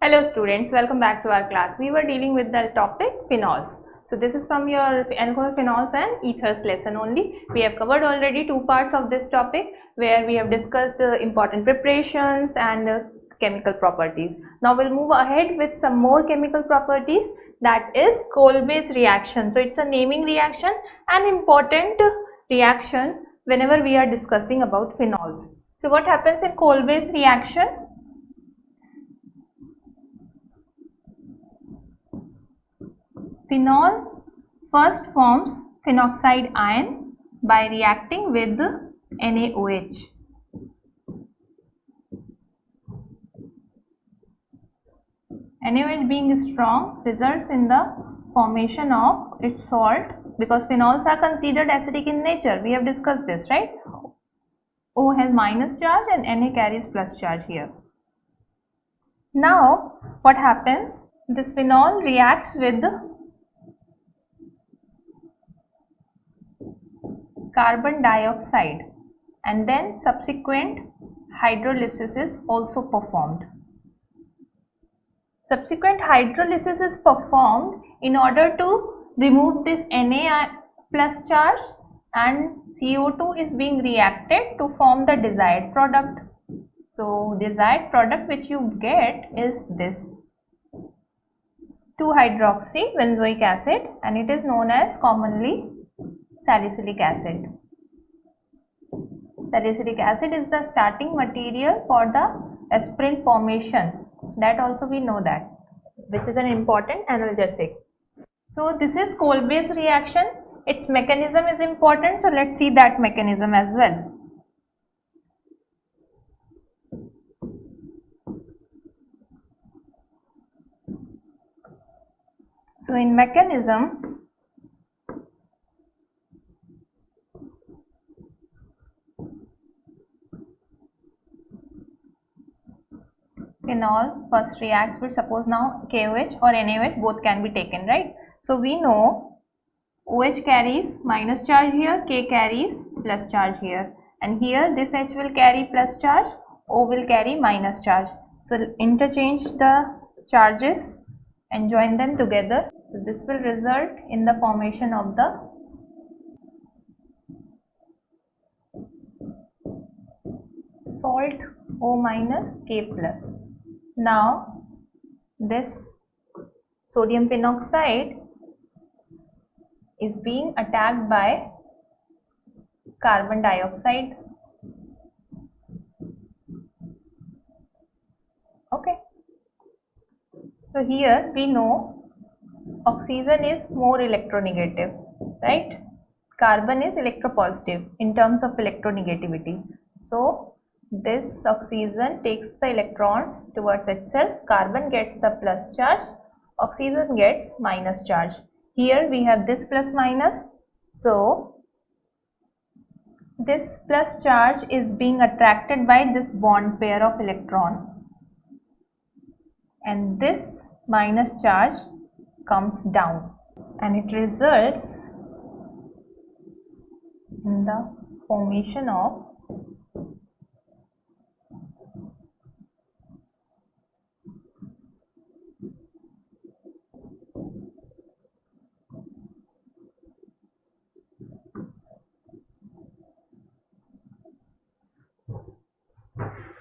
Hello students, welcome back to our class. We were dealing with the topic phenols. So this is from your alcohol, phenols and ethers lesson only. We have covered already two parts of this topic where we have discussed the important preparations and chemical properties. Now we'll move ahead with some more chemical properties, that is Kolbe's reaction. So it's a naming reaction, an important reaction whenever we are discussing about phenols. So what happens in Kolbe's reaction? Phenol first forms phenoxide ion by reacting with NaOH. NaOH being strong results in the formation of its salt, because phenols are considered acidic in nature. We have discussed this, right? O has minus charge and Na carries plus charge here. Now what happens? This phenol reacts with carbon dioxide and then subsequent hydrolysis is also performed. Subsequent hydrolysis is performed in order to remove this Na plus charge, and CO2 is being reacted to form the desired product. So desired product which you get is this 2-hydroxy benzoic acid, and it is known as commonly salicylic acid. Salicylic acid is the starting material for the aspirant formation. That also we know that, which is an important analgesic. So this is Kolbe's reaction. Its mechanism is important, so let's see that mechanism as well. So in mechanism, phenol first reacts with, suppose now KOH or NaOH both can be taken, right? So we know OH carries minus charge here, K carries plus charge here, and here this H will carry plus charge, O will carry minus charge. So interchange the charges and join them together. So this will result in the formation of the salt O minus K plus. Now this sodium phenoxide is being attacked by carbon dioxide. Okay. So here we know oxygen is more electronegative, right? Carbon is electropositive in terms of electronegativity. So this oxygen takes the electrons towards itself, carbon gets the plus charge, oxygen gets minus charge. Here we have this plus minus, so this plus charge is being attracted by this bond pair of electron, and this minus charge comes down, and it results in the formation of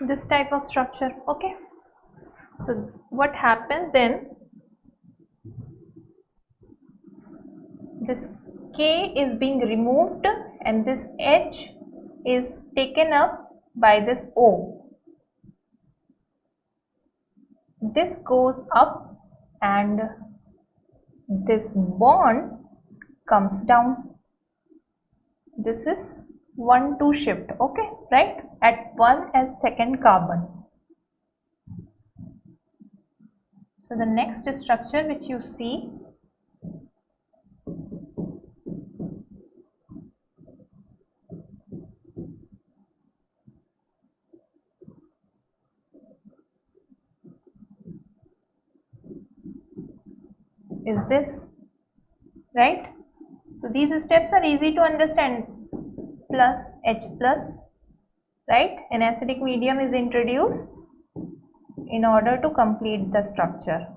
this type of structure. Okay, so what happens then? This K is being removed and this H is taken up by this O. This goes up and this bond comes down. This is 1,2 shift, okay, right, at 1 as second carbon. So the next structure which you see is this, right? So these steps are easy to understand. Plus H plus, right? An acidic medium is introduced, in order to complete the structure.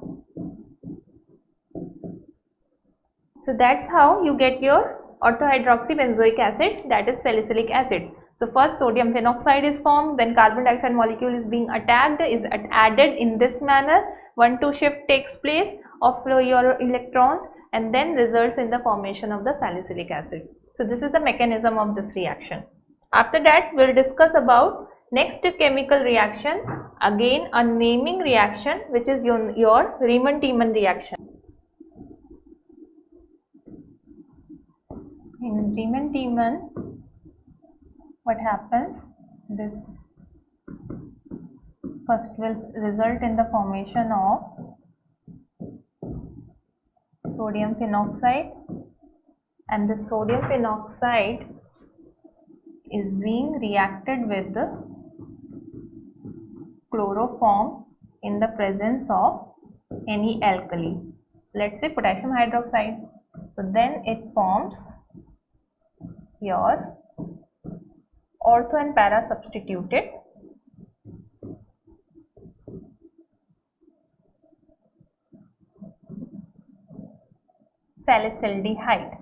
So that's how you get your orthohydroxybenzoic acid, that is salicylic acids. So first sodium phenoxide is formed, then carbon dioxide molecule is being attacked, is added in this manner, 1,2 shift takes place of your electrons and then results in the formation of the salicylic acid. So this is the mechanism of this reaction. After that we will discuss about next chemical reaction, again a naming reaction, which is your Riemann-Tiemann reaction. In Riemann-Tiemann, what happens? This first will result in the formation of sodium phenoxide, and the sodium phenoxide is being reacted with the chloroform in the presence of any alkali. Let's say potassium hydroxide. So then it forms your ortho and para substituted salicylaldehyde.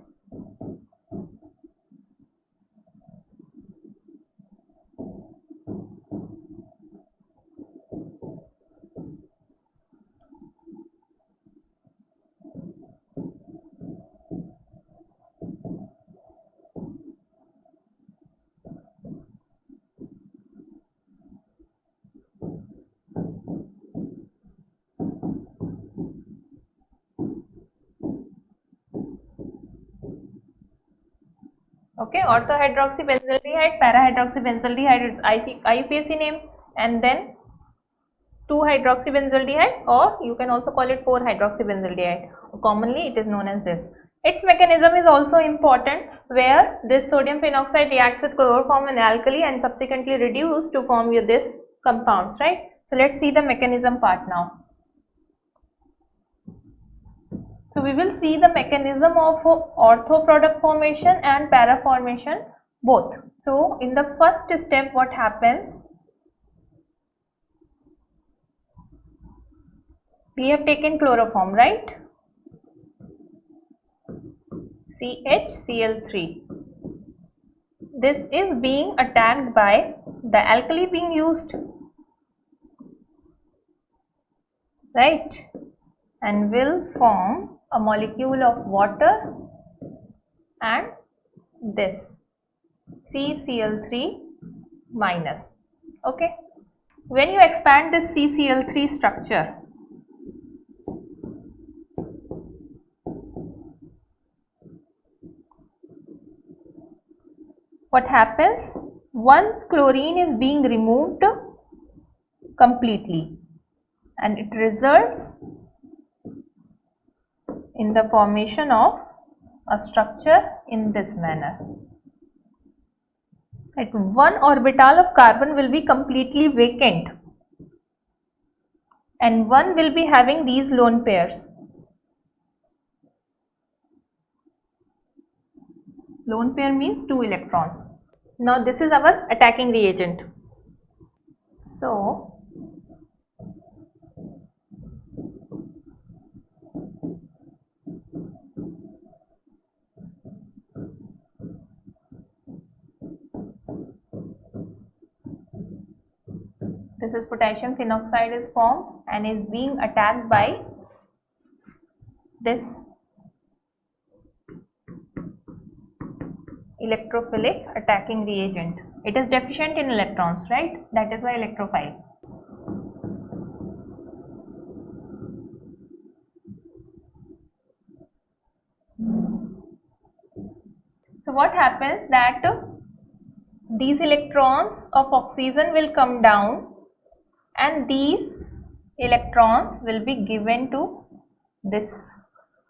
Okay, orthohydroxybenzaldehyde, para-hydroxybenzaldehyde is IUPAC name, and then 2-hydroxybenzaldehyde, or you can also call it 4-hydroxybenzaldehyde. Commonly it is known as this. Its mechanism is also important, where this sodium phenoxide reacts with chloroform and alkali and subsequently reduced to form with this compounds, right? So let's see the mechanism part now. So we will see the mechanism of ortho product formation and para formation both. So in the first step, what happens? We have taken chloroform, right? CHCl3. This is being attacked by the alkali being used, right? And will form a molecule of water and this CCl3 minus. Okay. When you expand this CCl3 structure, what happens? One chlorine is being removed completely and it results in the formation of a structure in this manner. Like one orbital of carbon will be completely vacant and one will be having these lone pairs. Lone pair means 2 electrons. Now this is our attacking reagent. So this is potassium phenoxide is formed and is being attacked by this electrophilic attacking reagent. It is deficient in electrons, right? That is why electrophile. So what happens that these electrons of oxygen will come down and these electrons will be given to this,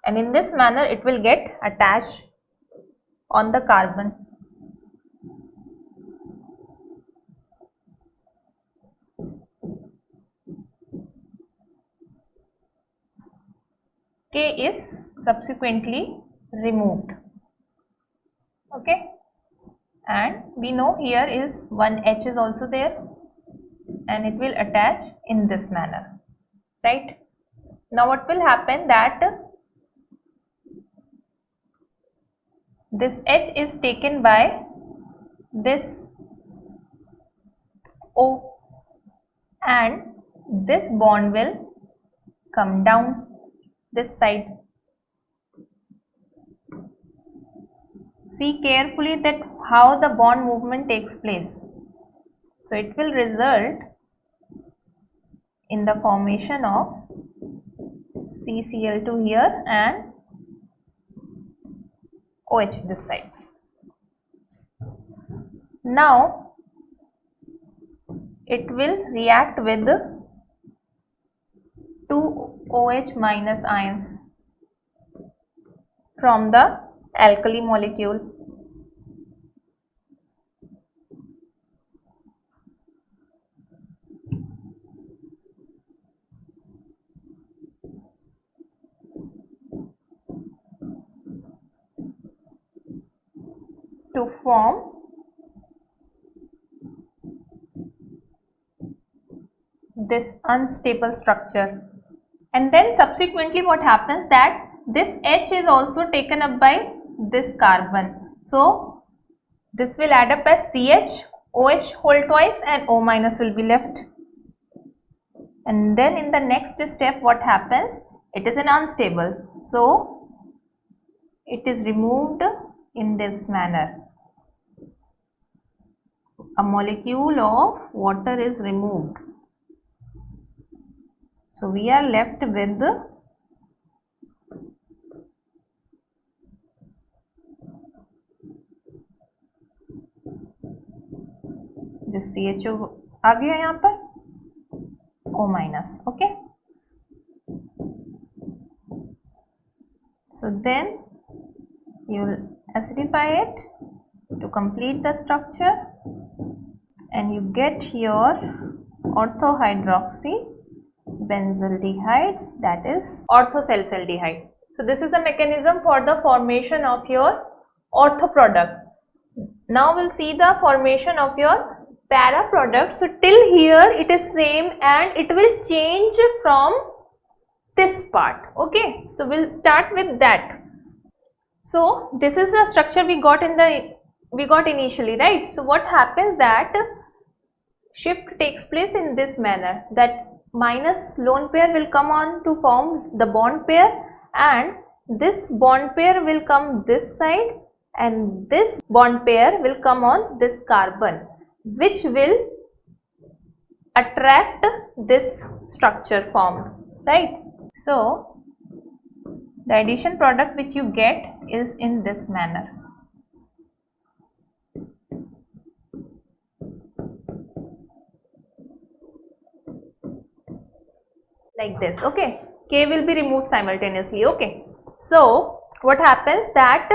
and in this manner it will get attached on the carbon. K is subsequently removed. Okay, and we know here is one H is also there, and it will attach in this manner, right? Now what will happen that this H is taken by this O and this bond will come down this side. See carefully that how the bond movement takes place. So it will result in the formation of CCl2 here and OH this side. Now it will react with 2 OH minus ions from the alkali molecule. To form this unstable structure, and then subsequently what happens that this H is also taken up by this carbon, so this will add up as CH, OH whole twice and O minus will be left, and then in the next step what happens, it is an unstable, so it is removed in this manner. A molecule of water is removed. So we are left with this CHO आ गया यहाँ पर O minus. Okay. So then you will acidify it to complete the structure and you get your orthohydroxy benzaldehydes, that is orthosalsaldehyde. So this is the mechanism for the formation of your ortho product. Now we'll see the formation of your para product. So till here it is same and it will change from this part. Okay, so we'll start with that. So this is the structure we got initially, right? So what happens that shift takes place in this manner, that minus lone pair will come on to form the bond pair and this bond pair will come this side and this bond pair will come on this carbon, which will attract this structure formed, right? So the addition product which you get is in this manner. Like this. Okay, K will be removed simultaneously. Okay, so what happens that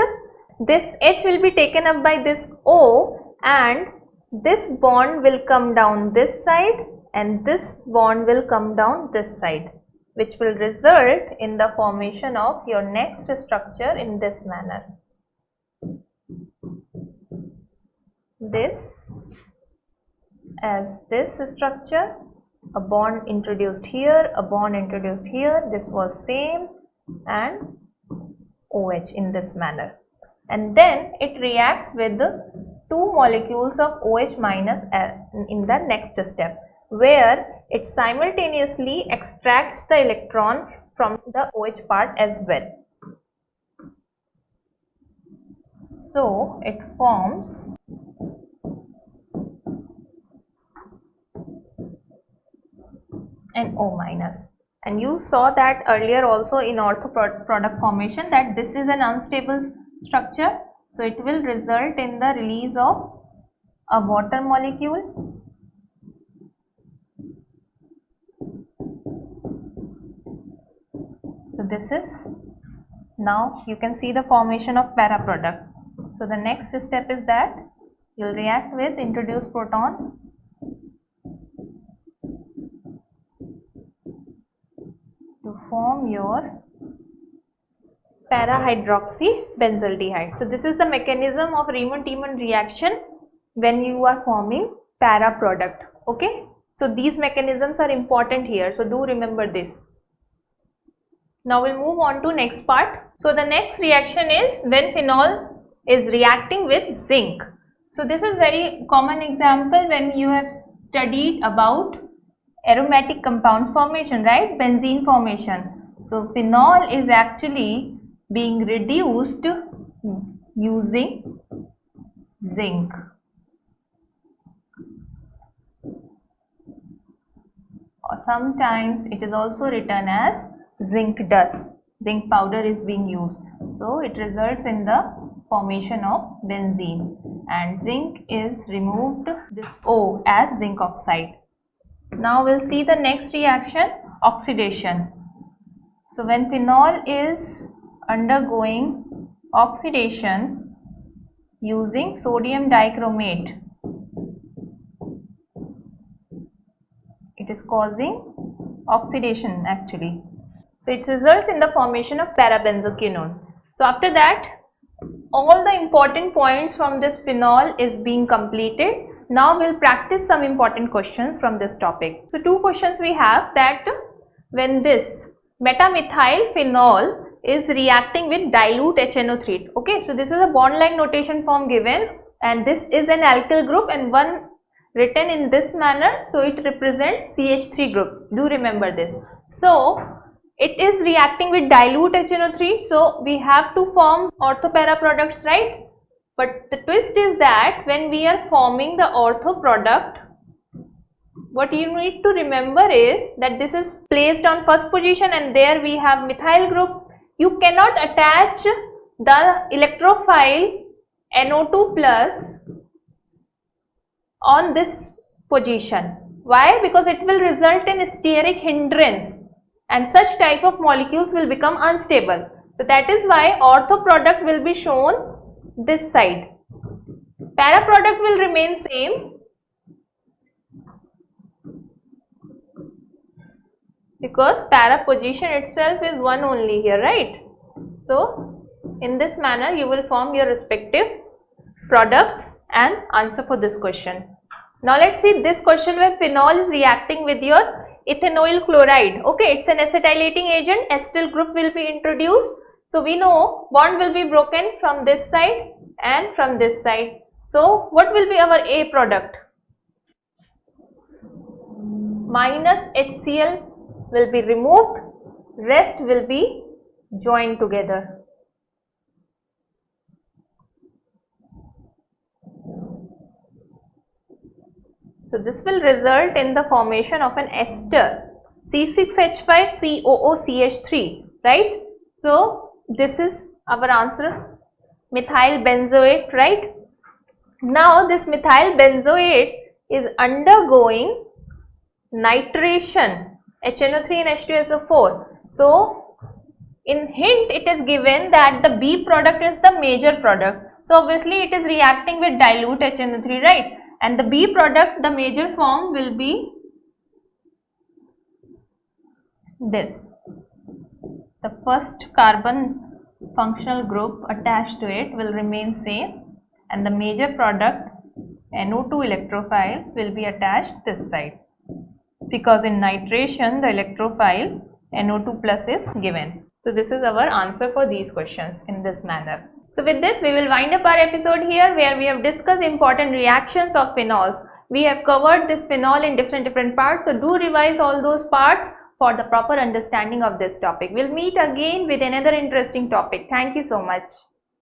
this H will be taken up by this O and this bond will come down this side and this bond will come down this side, which will result in the formation of your next structure in this manner. This as this structure, a bond introduced here, a bond introduced here, this was same, and OH in this manner, and then it reacts with the 2 molecules of OH minus in the next step, where it simultaneously extracts the electron from the OH part as well. So it forms an O minus, and you saw that earlier also in ortho product formation that this is an unstable structure, so it will result in the release of a water molecule So this is, now you can see the formation of para product. So the next step is that you will react with introduced proton to form your para-hydroxy benzaldehyde. So this is the mechanism of Riemann-Tiemann reaction when you are forming para product. Okay. So these mechanisms are important here, so do remember this. Now we'll move on to next part. So the next reaction is when phenol is reacting with zinc. So this is very common example when you have studied about aromatic compounds formation, right? Benzene formation. So phenol is actually being reduced using zinc. Or sometimes it is also written as zinc dust. Zinc powder is being used. So it results in the formation of benzene, and zinc is removed, this O, as zinc oxide. Now we'll see the next reaction, oxidation. So when phenol is undergoing oxidation using sodium dichromate, it is causing oxidation actually. So it results in the formation of parabenzoquinone. So after that, all the important points from this phenol is being completed. Now we'll practice some important questions from this topic. So two questions we have, that when this metamethyl phenol is reacting with dilute HNO3. Okay, so this is a bond-like notation form given, and this is an alkyl group and one written in this manner, so it represents CH3 group. Do remember this. So it is reacting with dilute HNO3, so we have to form ortho para products, right? But the twist is that when we are forming the ortho product, what you need to remember is that this is placed on first position and there we have methyl group. You cannot attach the electrophile NO2 plus on this position. Why? Because it will result in steric hindrance and such type of molecules will become unstable. So that is why ortho product will be shown this side. Para product will remain same because para position itself is one only here, right? So in this manner you will form your respective products and answer for this question. Now let's see this question where phenol is reacting with your ethanoyl chloride. Okay, it's an acetylating agent, acetyl group will be introduced. So we know bond will be broken from this side and from this side. So what will be our A product? Minus HCl will be removed, rest will be joined together. So this will result in the formation of an ester, C6H5COOCH3, right? So this is our answer, methyl benzoate, right? Now this methyl benzoate is undergoing nitration, HNO3 and H2SO4. So in hint it is given that the B product is the major product. So obviously it is reacting with dilute HNO3, right? And the B product, the major form will be this. The first carbon functional group attached to it will remain same, and the major product NO2 electrophile will be attached this side, because in nitration the electrophile NO2 plus is given. So this is our answer for these questions in this manner. So with this we will wind up our episode here, where we have discussed important reactions of phenols. We have covered this phenol in different parts, so do revise all those parts for the proper understanding of this topic. We'll meet again with another interesting topic. Thank you so much.